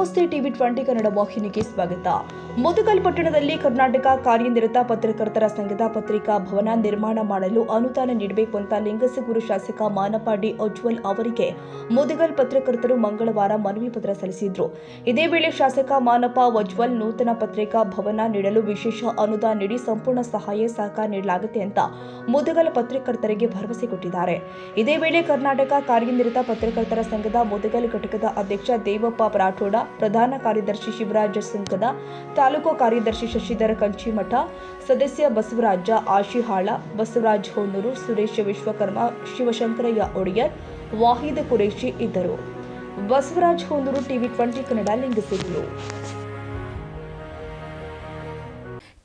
ನಮಸ್ತೆ ಟಿವಿ20 ಕನ್ನಡ ವಾಹಿನಿಗೆ ಸ್ವಾಗತ. ಮುದಗಲ್ ಪಟ್ಟಣದಲ್ಲಿ ಕರ್ನಾಟಕ ಕಾರ್ಯನಿರತ ಪತ್ರಕರ್ತರ ಸಂಘದ ಪತ್ರಿಕಾ ಭವನ ನಿರ್ಮಾಣ ಮಾಡಲು ಅನುದಾನ ನೀಡಬೇಕು ಅಂತ ಲಿಂಗಸಗೂರು ಶಾಸಕ ಮಾನಪ್ಪ ಡಿ ಉಜ್ವಲ್ ಅವರಿಗೆ ಮುದಗಲ್ ಪತ್ರಕರ್ತರು ಮಂಗಳವಾರ ಮನವಿ ಪತ್ರ ಸಲ್ಲಿಸಿದರು. ಇದೇ ವೇಳೆ ಶಾಸಕ ಮಾನಪ್ಪ ಉಜ್ವಲ್ ನೂತನ ಪತ್ರಿಕಾ ಭವನ ನೀಡಲು ವಿಶೇಷ ಅನುದಾನ ನೀಡಿ ಸಂಪೂರ್ಣ ಸಹಾಯ ಸಹಕಾರ ನೀಡಲಾಗುತ್ತೆ ಅಂತ ಮುದಗಲ್ ಪತ್ರಕರ್ತರಿಗೆ ಭರವಸೆ ಕೊಟ್ಟಿದ್ದಾರೆ. ಇದೇ ವೇಳೆ ಕರ್ನಾಟಕ ಕಾರ್ಯನಿರತ ಪತ್ರಕರ್ತರ ಸಂಘದ ಮುದಗಲ್ ಘಟಕದ ಅಧ್ಯಕ್ಷ ದೇವಪ್ಪ ರಾಠೋಡ, ಪ್ರಧಾನ ಕಾರ್ಯದರ್ಶಿ ಶಿವರಾಜ ಸುಂಕದ, ತಾಲೂಕು ಕಾರ್ಯದರ್ಶಿ ಶಶಿಧರ ಕಂಚಿಮಠ, ಸದಸ್ಯ ಬಸವರಾಜ ಆಶಿಹಾಳ, ಬಸವರಾಜ ಹೊನ್ನೂರು, ಸುರೇಶ್ ವಿಶ್ವಕರ್ಮ, ಶಿವಶಂಕರಯ್ಯ ಒಡೆಯರ್, ವಾಹಿದ್ ಕುರೇಶಿ ಇದ್ದರು. ಬಸವರಾಜ ಹೊನ್ನೂರು, ಟಿವಿ20 ಕನ್ನಡ, ಲಿಂಗಸಗೂರು.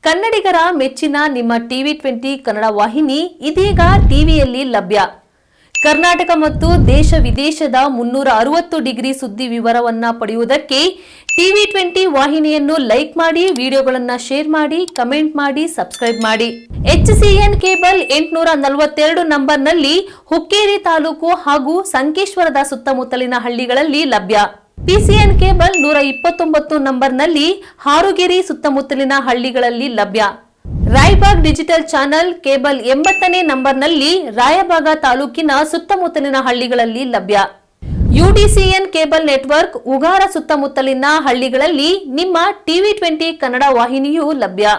ಕನ್ನಡಿಗರ ಮೆಚ್ಚಿನ ನಿಮ್ಮ ಟಿವಿ20 ಕನ್ನಡ ವಾಹಿನಿ ಇದೀಗ ಟಿವಿಯಲ್ಲಿ ಲಭ್ಯ. ಕರ್ನಾಟಕ ಮತ್ತು ದೇಶ ವಿದೇಶದ 360 ಡಿಗ್ರಿ ಸುದ್ದಿ ವಿವರವನ್ನ ಪಡೆಯುವುದಕ್ಕೆ ಟಿವಿ20 ವಾಹಿನಿಯನ್ನು ಲೈಕ್ ಮಾಡಿ, ವಿಡಿಯೋಗಳನ್ನು ಶೇರ್ ಮಾಡಿ, ಕಮೆಂಟ್ ಮಾಡಿ, ಸಬ್ಸ್ಕ್ರೈಬ್ ಮಾಡಿ. HCN ಕೇಬಲ್ 842 ನಂಬರ್ನಲ್ಲಿ ಹುಕ್ಕೇರಿ ತಾಲೂಕು ಹಾಗೂ ಸಂಕೇಶ್ವರದ ಸುತ್ತಮುತ್ತಲಿನ ಹಳ್ಳಿಗಳಲ್ಲಿ ಲಭ್ಯ. PCN ಕೇಬಲ್ 129 ನಂಬರ್ನಲ್ಲಿ ಹಾರುಗೆರೆ ಸುತ್ತಮುತ್ತಲಿನ ಹಳ್ಳಿಗಳಲ್ಲಿ ಲಭ್ಯ. ರಾಯಬಾಗ್ ಡಿಜಿಟಲ್ ಚಾನೆಲ್ ಕೇಬಲ್ 80ನೇ ನಂಬರ್ನಲ್ಲಿ ರಾಯಬಾಗ ತಾಲೂಕಿನ ಸುತ್ತಮುತ್ತಲಿನ ಹಳ್ಳಿಗಳಲ್ಲಿ ಲಭ್ಯ. UDCN ಕೇಬಲ್ ನೆಟ್ವರ್ಕ್ ಉಗಾರ ಸುತ್ತಮುತ್ತಲಿನ ಹಳ್ಳಿಗಳಲ್ಲಿ ನಿಮ್ಮ ಟಿವಿ20 ಕನ್ನಡ ವಾಹಿನಿಯೂ ಲಭ್ಯ.